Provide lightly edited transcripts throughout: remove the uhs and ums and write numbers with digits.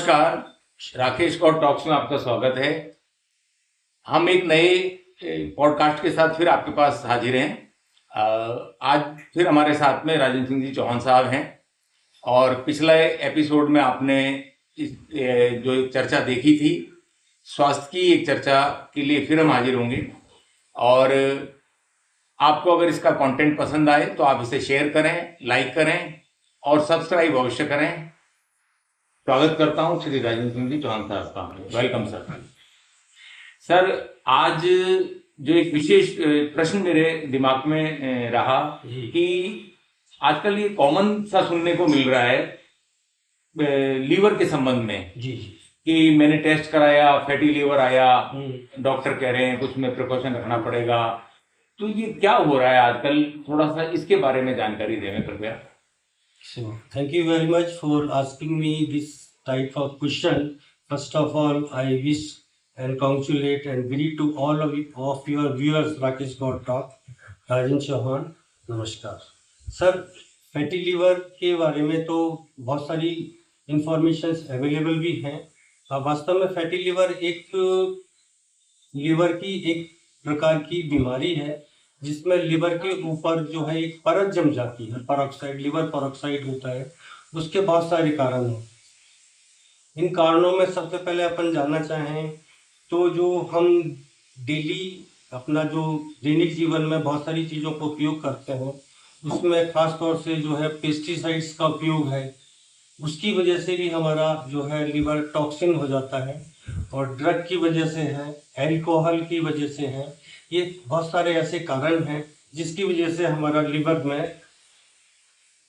नमस्कार, राकेश गौड़ टॉक्स में आपका स्वागत है। हम एक नए पॉडकास्ट के साथ फिर आपके पास हाजिर हैं। आज फिर हमारे साथ में राजेंद्र सिंह जी चौहान साहब हैं और पिछले एपिसोड में आपने जो एक चर्चा देखी थी स्वास्थ्य की, एक चर्चा के लिए फिर हम हाजिर होंगे। और आपको अगर इसका कंटेंट पसंद आए तो आप इसे शेयर करें, लाइक करें और सब्सक्राइब अवश्य करें। स्वागत करता हूं श्री राजेंद्र सिंह जी चौहान साहब का। Welcome sir. आज जो एक विशेष प्रश्न मेरे दिमाग में रहा कि आजकल ये कॉमन सा सुनने को मिल रहा है लीवर के संबंध में जी कि मैंने टेस्ट कराया, फैटी लीवर आया, डॉक्टर कह रहे हैं कुछ में प्रिकॉशन रखना पड़ेगा। तो ये क्या हो रहा है आजकल, थोड़ा सा इसके बारे में जानकारी दें कृपया। So, thank you very much for asking me this type of question. First of all, I wish and congratulate and greet to all of your viewers, Rakesh Gaur Talk, Rajendra Chauhan, नमस्कार। सर, फैटी लीवर के बारे में तो बहुत सारी informations available भी हैं। वास्तव में फैटी लीवर लीवर की एक प्रकार की बीमारी है जिसमें लिवर के ऊपर जो है एक परत जम जाती है, पेरोक्साइड, लिवर पेरोक्साइड होता है। उसके बहुत सारे कारण हैं। इन कारणों में सबसे पहले अपन जानना चाहें तो जो हम डेली अपना जो दैनिक जीवन में बहुत सारी चीज़ों का उपयोग करते हैं उसमें खास तौर से जो है पेस्टिसाइड्स का उपयोग है, उसकी वजह से भी हमारा जो है लिवर टॉक्सिन हो जाता है। और ड्रग की वजह से है, एल्कोहल की वजह से है, ये बहुत सारे ऐसे कारण हैं जिसकी वजह से हमारा लिवर में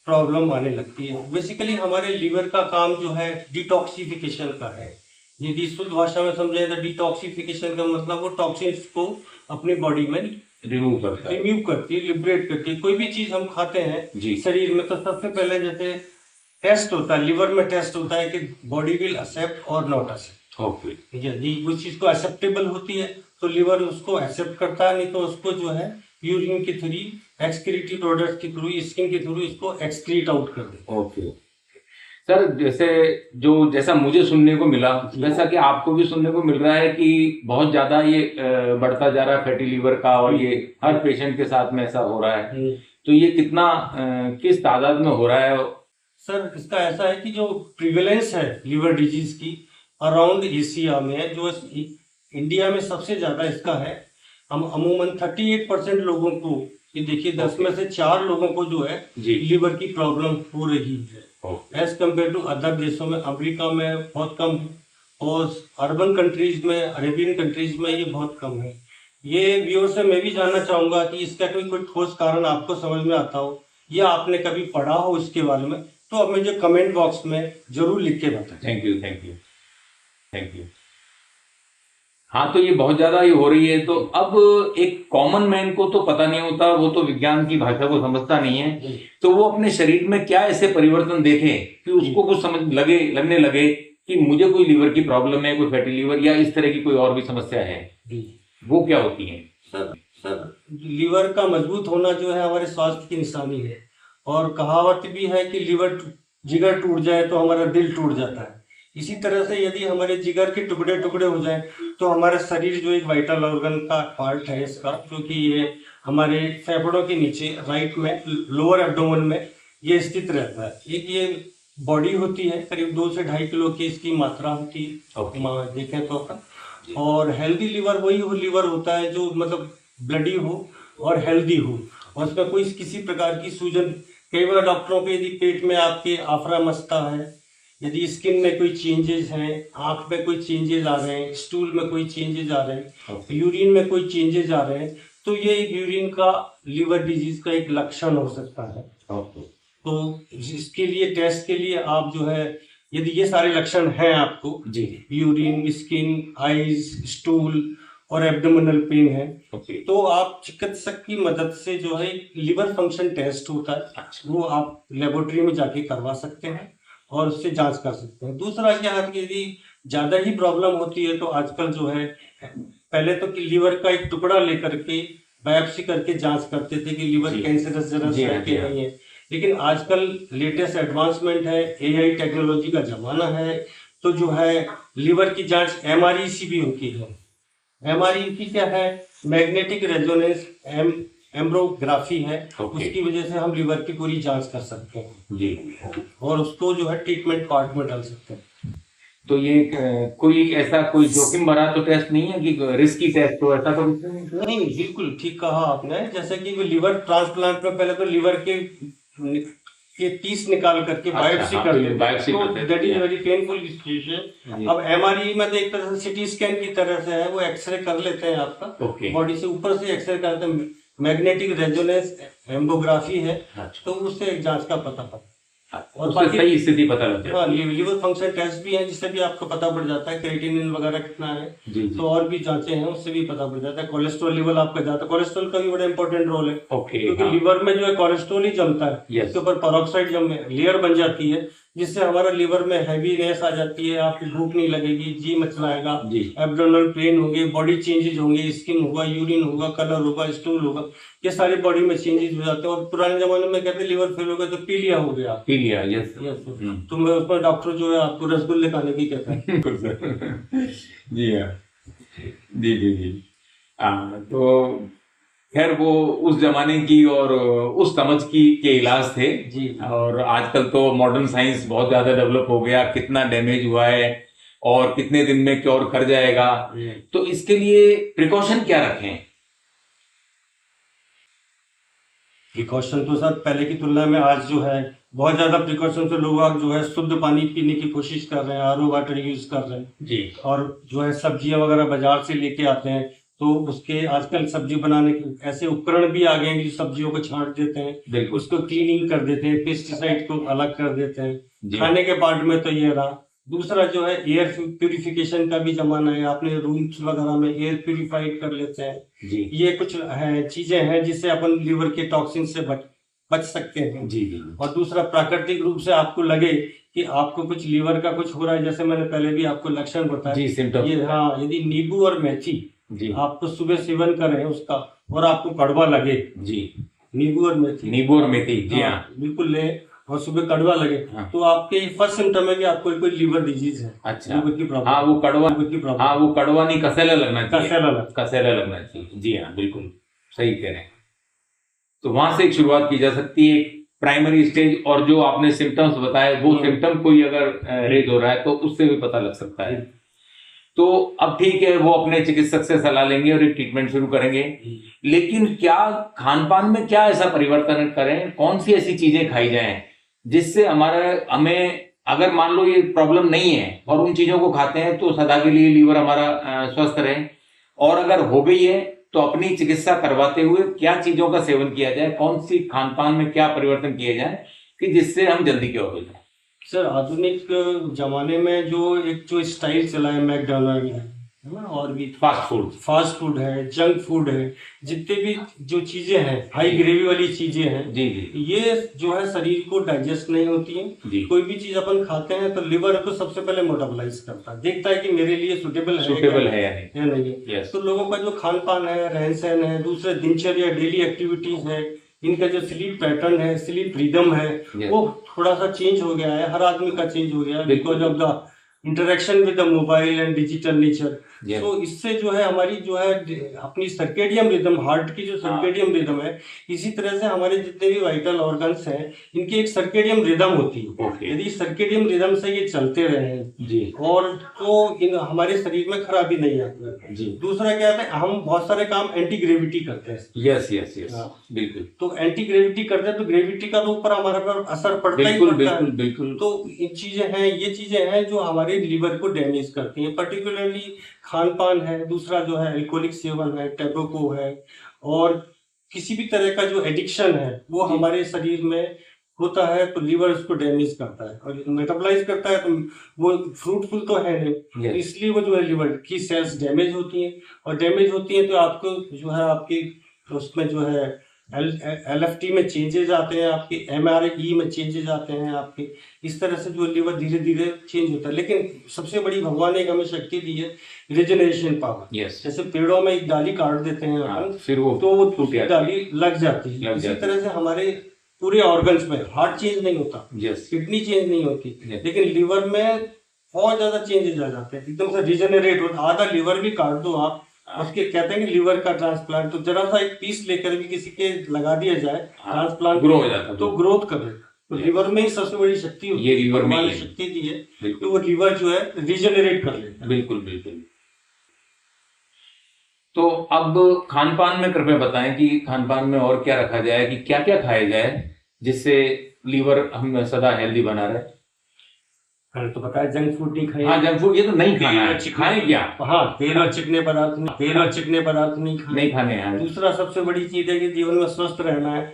प्रॉब्लम आने लगती है। बेसिकली हमारे लिवर का काम जो है डिटॉक्सिफिकेशन का है। यदि शुद्ध भाषा में समझे तो डिटॉक्सिफिकेशन का मतलब वो टॉक्सिन्स को अपनी बॉडी में रिमूव करती है, लिबरेट करती है। कोई भी चीज हम खाते हैं शरीर में तो सबसे पहले जैसे टेस्ट होता है, लिवर में टेस्ट होता है कि बॉडी विल एक्सेप्ट और नॉट एक्सेप्ट। यदि वो चीज को एक्सेप्टेबल होती है तो लिवर उसको एक्सेप्ट करता है, नहीं तो उसको जो है यूरिन के थ्रू, एक्सक्रीटरी प्रोडक्ट के थ्रू, स्किन के थ्रू इसको एक्सक्रीट आउट कर देता है। ओके सर, जैसा मुझे सुनने को मिला वैसा कि आपको भी सुनने को मिल रहा है कि बहुत ज्यादा ये बढ़ता जा रहा है फैटी लीवर का और ये हर पेशेंट के साथ में ऐसा हो रहा है। तो ये कितना किस तादाद में हो रहा है? सर, इसका ऐसा है कि जो प्रिवेलेंस है लिवर डिजीज की अराउंड एशिया में, जो इंडिया में सबसे ज्यादा इसका है। हम अमूमन 38% लोगों को, ये देखिए 10 में से 4 लोगों को जो है लिवर की प्रॉब्लम हो रही है। एज कम्पेयर टू अदर देशों में, अमेरिका में बहुत कम और अर्बन कंट्रीज में, अरेबियन कंट्रीज में ये बहुत कम है। ये व्यूअर से मैं भी जानना चाहूंगा कि इसका कोई ठोस कारण आपको समझ में आता हो या आपने कभी पढ़ा हो इसके बारे में, तो आप मुझे कमेंट बॉक्स में जरूर लिख के बताएं। Thank you. हाँ, तो ये बहुत ज्यादा ही हो रही है। तो अब एक कॉमन मैन को तो पता नहीं होता, वो तो विज्ञान की भाषा को समझता नहीं है, तो वो अपने शरीर में क्या ऐसे परिवर्तन देखे कि उसको कुछ लगने लगे कि मुझे कोई लीवर की प्रॉब्लम है, कोई फैटी लीवर या इस तरह की कोई और भी समस्या है, वो क्या होती है? सर, लीवर का मजबूत होना जो है हमारे स्वास्थ्य की निशानी है। और कहावत भी है कि जिगर टूट जाए तो हमारा दिल टूट जाता है। इसी तरह से यदि हमारे जिगर के टुकड़े टुकड़े हो जाए तो हमारा शरीर जो एक वाइटल ऑर्गन का पार्ट है इसका, क्योंकि ये हमारे फेफड़ों के नीचे राइट में, लोअर एब्डोमेन में ये स्थित रहता है। एक ये बॉडी होती है, करीब 2 से 2.5 किलो की इसकी मात्रा होती है देखें तो। और हेल्दी लीवर वही लीवर होता है जो मतलब ब्लडी हो और हेल्दी हो, और उसमें कोई किसी प्रकार की सूजन, कई बार डॉक्टरों के यदि पेट में आपके आफरा मस्ता है, यदि स्किन में कोई चेंजेस हैं, आंख में कोई चेंजेस आ रहे हैं, स्टूल में कोई चेंजेस आ रहे हैं, यूरिन में कोई चेंजेस आ रहे हैं, तो ये एक यूरिन का लिवर डिजीज का एक लक्षण हो सकता है। तो इसके लिए टेस्ट के लिए आप जो है, यदि ये सारे लक्षण हैं आपको, यूरिन, स्किन, आईज, स्टूल और एब्डोमिनल पेन है, तो आप चिकित्सक की मदद से जो है लिवर फंक्शन टेस्ट होता है, वो आप लेबोरेटरी में जाके करवा सकते हैं और उससे जांच कर सकते हैं। दूसरा क्या है कि यदि ज्यादा ही प्रॉब्लम होती है तो आजकल जो है, पहले तो कि लीवर का एक टुकड़ा लेकर के बायोप्सी करके जांच करते थे कि लीवर कैंसरस जरा है कि नहीं है, लेकिन आजकल लेटेस्ट एडवांसमेंट है, एआई टेक्नोलॉजी का जमाना है, तो जो है लीवर की जांच MREC भी होती है। MREC क्या है? मैग्नेटिक रेजोनेंस एम्ब्रोग्राफी है। Okay. उसकी वजह से हम लीवर की पूरी जांच कर सकते हैं जी। और उसको जो है ट्रीटमेंट पार्ट में डाल सकते हैं। तो ये कोई ऐसा कोई जोखिम भरा तो टेस्ट नहीं है कि रिस्की टेस्ट हो, ऐसा तो कुछ नहीं है? नहीं, बिल्कुल ठीक कहा आपने। जैसे कि लीवर ट्रांसप्लांट में पहले तो लीवर के पीस निकाल करके बायोप्सी हाँ, करते बायोप्सी तो करते हैं। That is very painful situation. जी। अब MRE में तो एक तरह से सिटी स्कैन की तरह से है, वो एक्सरे कर लेते हैं आपका ओके। बॉडी से, ऊपर से एक्सरे करते हैं। मैग्नेटिक रेजोनेंस एम्ब्रोग्राफी है, अच्छा। तो उससे एक जांच का पता और उससे सही स्थिति पता लग हाँ, जाती है। लीवर फंक्शन टेस्ट भी है जिससे भी आपको पता पड़ जाता है क्रिएटिनिन वगैरह कितना है। जी। तो और भी जांचें हैं उससे भी पता पड़ जाता है। कोलेस्ट्रॉल लेवल आपका जाता है, कोलेस्ट्रॉल का भी बड़ा इंपॉर्टेंट रोल है। ओके। क्योंकि हाँ। लीवर में जो है कोलेस्ट्रॉल ही जमता है, Yes. उसके ऊपर पेरोक्साइड जम लेयर बन जाती है, जिससे हमारा लीवर में हैवीनेस आ जाती है, आपकी भूख नहीं लगेगी, जी मचलाएगा, जी। एब्डोमिनल पेन होंगे, बॉडी चेंजेस होंगे, स्किन होगा, यूरिन होगा, कलर होगा, स्टूल होगा, ये सारी बॉडी में चेंजेस हो जाते हैं। और पुराने जमाने में कहते हैं लीवर फेल हो गया तो पीलिया हो गया। पीलिया, यस। तो मैं उसमें डॉक्टर जो है आपको रसगुल्ले खाने की कहता है। बिल्कुल सर। जी हाँ, जी जी जी। तो खैर वो उस जमाने की और उस समझ की के इलाज थे जी। और आजकल तो मॉडर्न साइंस बहुत ज्यादा डेवलप हो गया, कितना डैमेज हुआ है और कितने दिन में क्योर कर जाएगा। तो इसके लिए प्रिकॉशन क्या रखें? प्रिकॉशन तो सर पहले की तुलना में आज जो है बहुत ज्यादा प्रिकॉशन से लोग जो है शुद्ध पानी पीने की कोशिश कर रहे हैं, RO वाटर यूज कर रहे हैं जी। और जो है सब्जियां वगैरह बाजार से लेके आते हैं, तो उसके आजकल सब्जी बनाने के ऐसे उपकरण भी आ गए हैं जो सब्जियों को छांट देते हैं, बिल्कुल। उसको क्लीनिंग कर देते हैं, पेस्टिसाइड को अलग कर देते हैं। जी। खाने के पार्ट में तो ये रहा। दूसरा जो है एयर प्यूरिफिकेशन का भी जमाना है, अपने रूम्स वगैरह में एयर प्यूरिफाइड कर लेते हैं। जी। ये कुछ है चीजें हैं जिससे अपन लीवर के टॉक्सिन से बच सकते हैं। जी जी। और दूसरा प्राकृतिक रूप से आपको लगे कि आपको कुछ लीवर का कुछ हो रहा है, जैसे मैंने पहले भी आपको लक्षण बताया जी, सिम्टम। ये हाँ, यदि नींबू और मेथी जी। आपको सुबह सेवन करें उसका और आपको कड़वा लगे, जी। नींबू और मेथी, नींबू और मेथी, जी हाँ, बिल्कुल ले और सुबह कड़वा लगे, हाँ। तो आपके फर्स्ट सिम्टम है कि आपको कोई लीवर डिजीज है। अच्छा। लीवर की प्रॉब्लम। हाँ वो कड़वा, लीवर की प्रॉब्लम। हाँ वो कड़वा नहीं, कसेला लगना चाहिए। कसेला कसेला लगना चाहिए, जी हाँ, बिल्कुल सही कह रहे हैं। तो वहां से एक शुरुआत की जा सकती है, प्राइमरी स्टेज, और जो आपने सिम्टम्स बताए वो सिम्टम कोई अगर रेज हो रहा है तो उससे भी पता लग सकता है। तो अब ठीक है, वो अपने चिकित्सक से सलाह लेंगे और एक ट्रीटमेंट शुरू करेंगे। लेकिन क्या खान पान में क्या ऐसा परिवर्तन करें, कौन सी ऐसी चीजें खाई जाएं जिससे हमें अगर मान लो ये प्रॉब्लम नहीं है और उन चीजों को खाते हैं तो सदा के लिए लीवर हमारा स्वस्थ रहे, और अगर हो गई है तो अपनी चिकित्सा करवाते हुए क्या चीजों का सेवन किया जाए, कौन सी खान पान में क्या परिवर्तन किए जाए कि जिससे हम जल्दी क्योर हो जाए? सर आधुनिक जमाने में जो स्टाइल चला है मैकडॉनल्ड है ना, और भी फास्ट फूड है, जंक फूड है, जितने भी जो चीजें हैं हाई ग्रेवी वाली चीजें हैं, जी जी, ये जो है शरीर को डाइजेस्ट नहीं होती है। कोई भी चीज अपन खाते हैं तो लिवर को सबसे पहले मेटाबॉलाइज करता है, देखता है कि मेरे लिए सुटेबल है या नहीं। yes. तो लोगों का जो खान पान है, रहन सहन है, दूसरे दिनचर्या डेली एक्टिविटीज है, इनका जो स्लीप पैटर्न है, स्लीप रिदम है, वो थोड़ा सा चेंज हो गया है, हर आदमी का चेंज हो गया है because of the interaction with the mobile and digital nature. तो इससे जो है हमारी जो है अपनी सर्केडियम रिदम, हार्ट की जो सर्केडियम रिदम है, इसी तरह से हमारे जितने भी वाइटल ऑर्गन्स हैं इनकी एक सर्केडियम रिदम होती है। यदि सर्केडियम रिदम से ये चलते रहे और तो हमारे शरीर में खराबी नहीं आती है। दूसरा क्या है, हम बहुत सारे काम एंटी ग्रेविटी करते हैं। यस यस यस, बिल्कुल। तो एंटी ग्रेविटी करते हैं तो ग्रेविटी का तो ऊपर हमारे पर असर पड़ता ही पड़ता है। बिल्कुल। तो ये चीजें हैं जो हमारे लिवर को डैमेज करती हैं, पर्टिकुलरली खान पान है, दूसरा जो है अल्कोहलिक सेवन है, टैबेको है, और किसी भी तरह का जो एडिक्शन है वो हमारे शरीर में होता है तो लिवर उसको डैमेज करता है और मेटाबोलाइज करता है, तो वो फ्रूटफुल तो है नहीं, इसलिए वो जो है लिवर की सेल्स डैमेज होती हैं, और डैमेज होती हैं तो आपको जो है आपकी उसमें जो है LFT में चेंजेस आते हैं, आपके MRE में चेंजेस आते हैं आपके, इस तरह से जो लिवर धीरे धीरे चेंज होता है। लेकिन सबसे बड़ी भगवान ने एक हमें शक्ति दी है, रिजनरेशन पावर। जैसे पेड़ों में एक डाली काट देते हैं अपन, फिर वो तो वो डाली लग जाती है। इसी तरह से हमारे पूरे ऑर्गन्स में हार्ट चेंज नहीं होता, किडनी चेंज नहीं होती, लेकिन लिवर में बहुत ज्यादा चेंजेस आ जाते हैं, एकदम से रिजेनरेट होता है। आधा लीवर भी काट दो आप, उसके कहते हैं कि लीवर का ट्रांसप्लांट, तो जरा सा एक पीस लेकर भी किसी के लगा दिया जाए ट्रांसप्लांट, ग्रो हो जाता है तो ग्रोथ कर देता है। तो लीवर में ही सबसे बड़ी शक्ति होती ये लीवर में भगवान ही ने है। शक्ति दी है बिल्कुल। कि वो लीवर जो है रिजेनरेट कर लेता है। बिल्कुल बिल्कुल। तो अब खान पान में कृपया बताएं कि खान पान में और क्या रखा जाए, कि क्या क्या खाया जाए जिससे लीवर हम सदा हेल्दी बना रहे। मैंने तो बताया जंक फूड नहीं खाए। हाँ, जंक फूड ये तो नहीं खाना है, खाएं क्या? हाँ, तेल और चिकने पदार्थ नहीं खाने। नहीं खाने हैं। दूसरा सबसे बड़ी चीज है कि जीवन में स्वस्थ रहना है,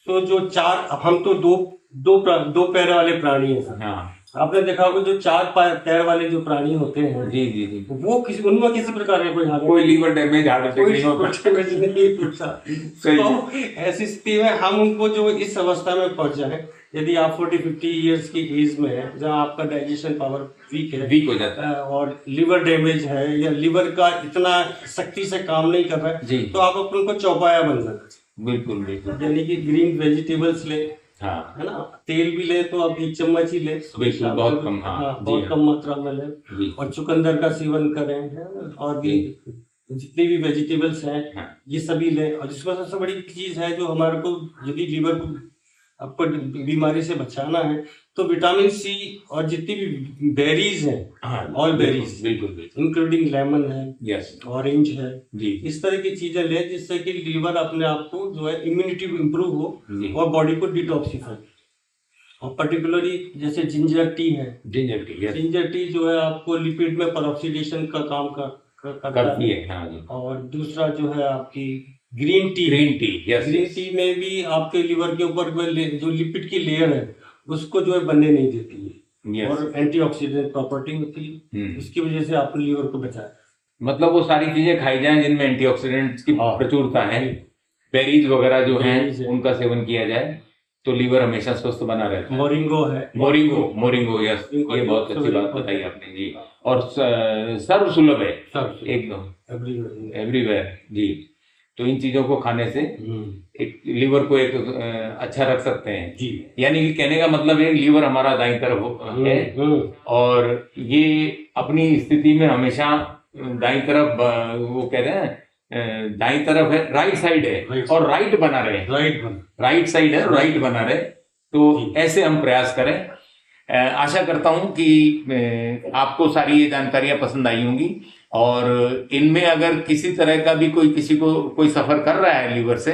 तो जो चार, हम तो दो पैर वाले प्राणी हैं सर। हाँ, आपने देखा होगा जो चार पैर वाले जो प्राणी होते हैं, जी जी जी, वो उनमें किसी प्रकार का कोई लीवर डैमेज, हार्ट अटैक नहीं होता। सही। तो ऐसी स्थिति में हम उनको जो इस अवस्था में पहुंचा है, यदि आप 40-50 इयर्स की एज में है, जहाँ आपका डाइजेशन पावर वीक हो जाता है और लिवर डैमेज है या लिवर का इतना सख्ती से काम नहीं कर रहा जी, है, तो आप अपन को चौपाया बन सकते। बिल्कुल बिल्कुल। यानी कि ग्रीन वेजिटेबल्स ले, हाँ, है ना, तेल भी ले तो आप 1 चम्मच ही ले, बिल्कुल, बहुत कम। हाँ, बहुत कम मात्रा में ले, जी, और चुकंदर का सेवन करें, है ना, और भी जितनी भी वेजिटेबल्स हैं हाँ, ये सभी लें। और जिसमें सबसे बड़ी चीज है जो हमारे को, यदि लीवर को आपको बीमारी से बचाना है, तो विटामिन सी और जितनी भी बेरीज हैं, हाँ, ऑल बेरीज, बिल्कुल बिल्कुल, इंक्लूडिंग लेमन है, यस, ऑरेंज है जी इस तरह की चीजें लें जिससे कि लीवर अपने आप को जो है इम्यूनिटी इम्प्रूव हो जी, और बॉडी को डिटॉक्सिफाई। और पर्टिकुलरली जैसे जिंजर टी है, ginger tea, yes, ginger tea जो है आपको लिपिड में परऑक्सीडेशन का काम करता करती है। है। हाँ जी। और दूसरा जो है आपकी green tea, yes, green tea में भी आपके लिवर के ऊपर जो लिपिड की लेयर है उसको जो है बनने नहीं देती है, यस, और एंटीऑक्सीडेंट प्रॉपर्टी होती है, इसकी वजह से आपने लिवर को बचाया। मतलब वो सारी चीजें खाई जाएं जिनमें एंटीऑक्सीडेंट्स की हाँ, प्रचुरता है, बेरीज वगैरह जो हैं बेरीज है। उनका सेवन किया जाए तो लीवर हमेशा स्वस्थ बना रहता है। मोरिंगो है, मोरिंगो, यस, ये बहुत अच्छी बात बताई आपने जी। और सर्व सुलभ है एकदम, एवरीवेयर जी। तो इन चीजों को खाने से एक लिवर को एक अच्छा रख सकते हैं जी। यानी कि कहने का मतलब है लीवर हमारा दाईं तरफ है और ये अपनी स्थिति में हमेशा दाईं तरफ, वो कह रहे हैं दाईं तरफ है, राइट साइड है और राइट बना रहे, राइट साइड है, राइट बना रहे। तो ऐसे हम प्रयास करें। आशा करता हूं कि आपको सारी ये जानकारियां पसंद आई होंगी, और इनमें अगर किसी तरह का भी किसी को कोई सफर कर रहा है लीवर से,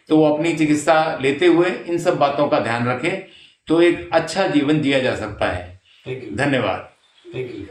तो वो अपनी चिकित्सा लेते हुए इन सब बातों का ध्यान रखे तो एक अच्छा जीवन जिया जा सकता है। धन्यवाद। Thank you.